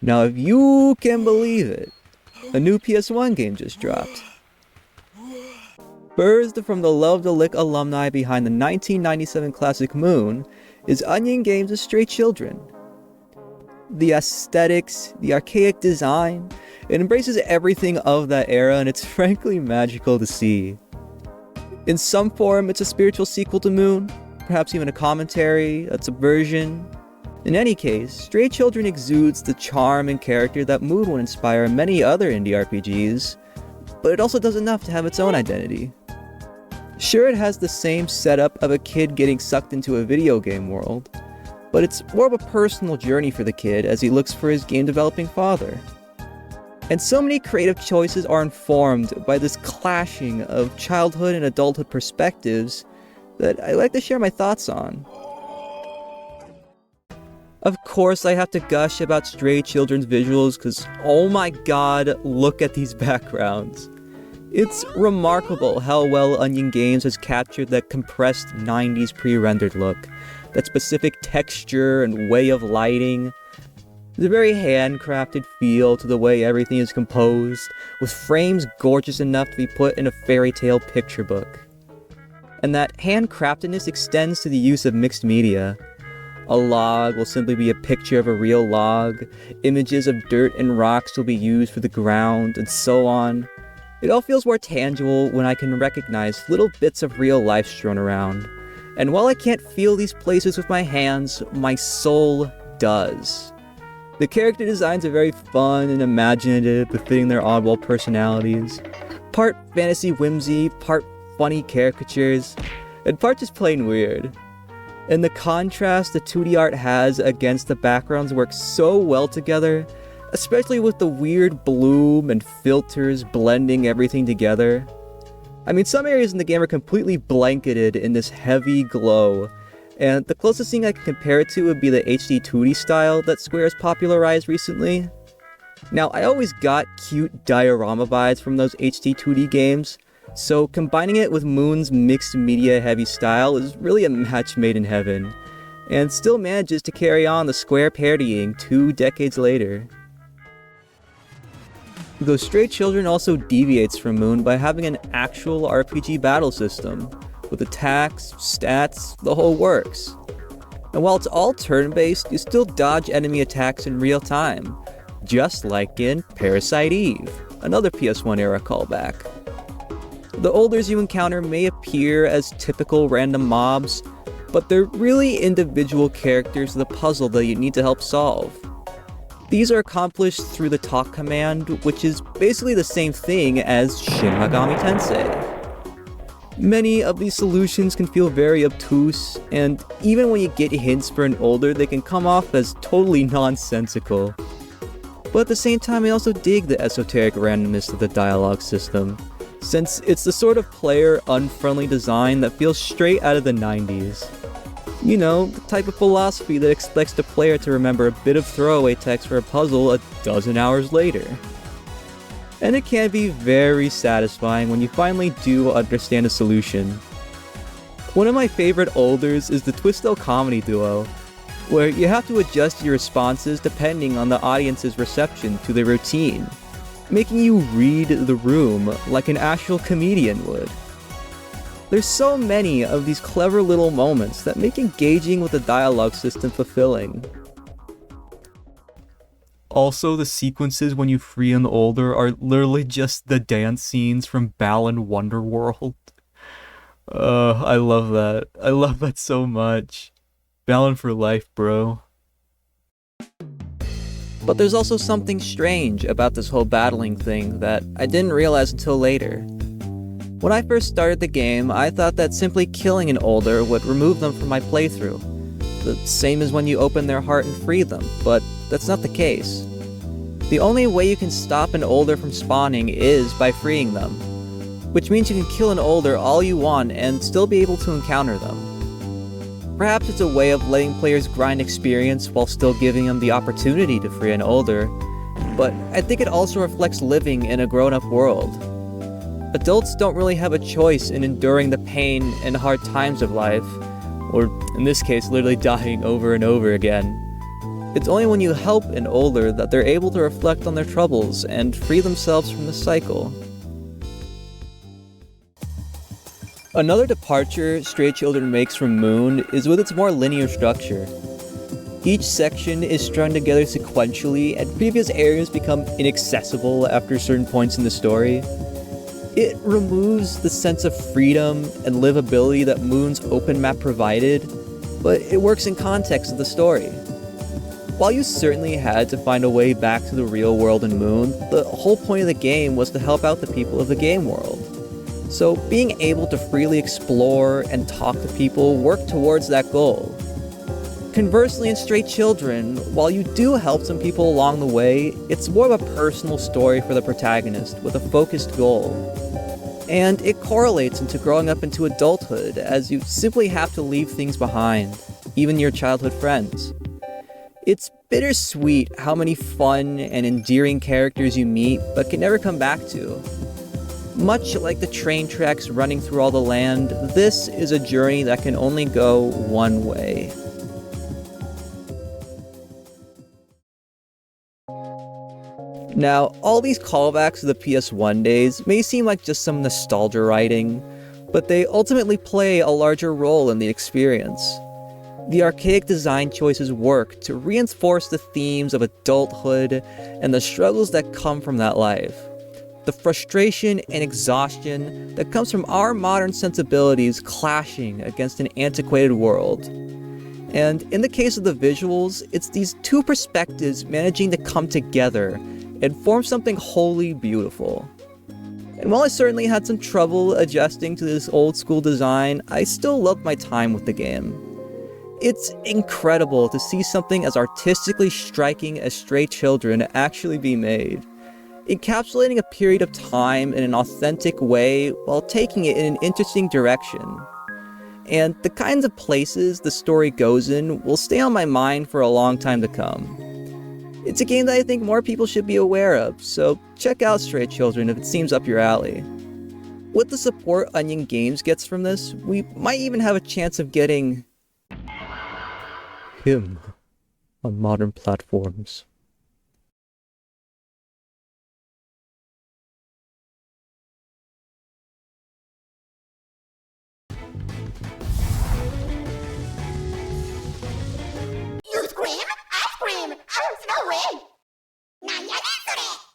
Now, if you can believe it, a new PS1 game just dropped. Birthed from the Love to Lick alumni behind the 1997 classic Moon is Onion Games' Stray Children. The aesthetics, the archaic design, it embraces everything of that era, and it's frankly magical to see. In some form, it's a spiritual sequel to Moon, perhaps even a commentary, a subversion. In any case, Stray Children exudes the charm and character that Moon would inspire many other indie RPGs, but it also does enough to have its own identity. Sure, it has the same setup of a kid getting sucked into a video game world, but it's more of a personal journey for the kid as he looks for his game developing father. And so many creative choices are informed by this clashing of childhood and adulthood perspectives that I like to share my thoughts on. Of course, I have to gush about Stray Children's visuals because, oh my god, look at these backgrounds. It's remarkable how well Onion Games has captured that compressed 90s pre-rendered look, that specific texture and way of lighting. There's a very handcrafted feel to the way everything is composed, with frames gorgeous enough to be put in a fairy tale picture book. And that handcraftedness extends to the use of mixed media. A log will simply be a picture of a real log, images of dirt and rocks will be used for the ground, and so on. It all feels more tangible when I can recognize little bits of real life strewn around. And while I can't feel these places with my hands, my soul does. The character designs are very fun and imaginative, befitting their oddball personalities. Part fantasy whimsy, part funny caricatures, and part just plain weird. And the contrast the 2D art has against the backgrounds works so well together, especially with the weird bloom and filters blending everything together. I mean, some areas in the game are completely blanketed in this heavy glow, and the closest thing I can compare it to would be the HD 2D style that Square has popularized recently. Now, I always got cute diorama vibes from those HD 2D games, so combining it with Moon's mixed media heavy style is really a match made in heaven, and still manages to carry on the Square parodying 2 decades later. Though Stray Children also deviates from Moon by having an actual RPG battle system, with attacks, stats, the whole works. And while it's all turn-based, you still dodge enemy attacks in real time, just like in Parasite Eve, another PS1 era callback. The Olders you encounter may appear as typical random mobs, but they're really individual characters of the puzzle that you need to help solve. These are accomplished through the talk command, which is basically the same thing as Shin Megami Tensei. Many of these solutions can feel very obtuse, and even when you get hints for an older, they can come off as totally nonsensical. But at the same time, I also dig the esoteric randomness of the dialogue system, since it's the sort of player-unfriendly design that feels straight out of the 90s. You know, the type of philosophy that expects the player to remember a bit of throwaway text for a puzzle a dozen hours later. And it can be very satisfying when you finally do understand a solution. One of my favorite olders is the Twisto comedy duo, where you have to adjust your responses depending on the audience's reception to the routine, making you read the room like an actual comedian would. There's so many of these clever little moments that make engaging with the dialogue system fulfilling. Also, the sequences when you free an older are literally just the dance scenes from Balan Wonderworld. I love that. I love that so much. Balan for life, bro. But there's also something strange about this whole battling thing that I didn't realize until later. When I first started the game, I thought that simply killing an older would remove them from my playthrough. The same as when you open their heart and free them, but that's not the case. The only way you can stop an older from spawning is by freeing them, which means you can kill an older all you want and still be able to encounter them. Perhaps it's a way of letting players grind experience while still giving them the opportunity to free an older, but I think it also reflects living in a grown-up world. Adults don't really have a choice in enduring the pain and hard times of life, or in this case, literally dying over and over again. It's only when you help an older that they're able to reflect on their troubles and free themselves from the cycle. Another departure Stray Children makes from Moon is with its more linear structure. Each section is strung together sequentially, and previous areas become inaccessible after certain points in the story. It removes the sense of freedom and livability that Moon's open map provided, but it works in context of the story. While you certainly had to find a way back to the real world in Moon, the whole point of the game was to help out the people of the game world. So being able to freely explore and talk to people worked towards that goal. Conversely, in Stray Children, while you do help some people along the way, it's more of a personal story for the protagonist with a focused goal. And it correlates into growing up into adulthood, as you simply have to leave things behind, even your childhood friends. It's bittersweet how many fun and endearing characters you meet but can never come back to. Much like the train tracks running through all the land, this is a journey that can only go one way. Now, all these callbacks to the PS1 days may seem like just some nostalgia writing, but they ultimately play a larger role in the experience. The archaic design choices work to reinforce the themes of adulthood and the struggles that come from that life. The frustration and exhaustion that comes from our modern sensibilities clashing against an antiquated world. And in the case of the visuals, it's these two perspectives managing to come together and form something wholly beautiful. And while I certainly had some trouble adjusting to this old school design, I still loved my time with the game. It's incredible to see something as artistically striking as Stray Children actually be made, encapsulating a period of time in an authentic way while taking it in an interesting direction. And the kinds of places the story goes in will stay on my mind for a long time to come. It's a game that I think more people should be aware of, so check out Stray Children if it seems up your alley. With the support Onion Games gets from this, we might even have a chance of getting him on modern platforms. You scream, I scream, no way! なんやねんそれ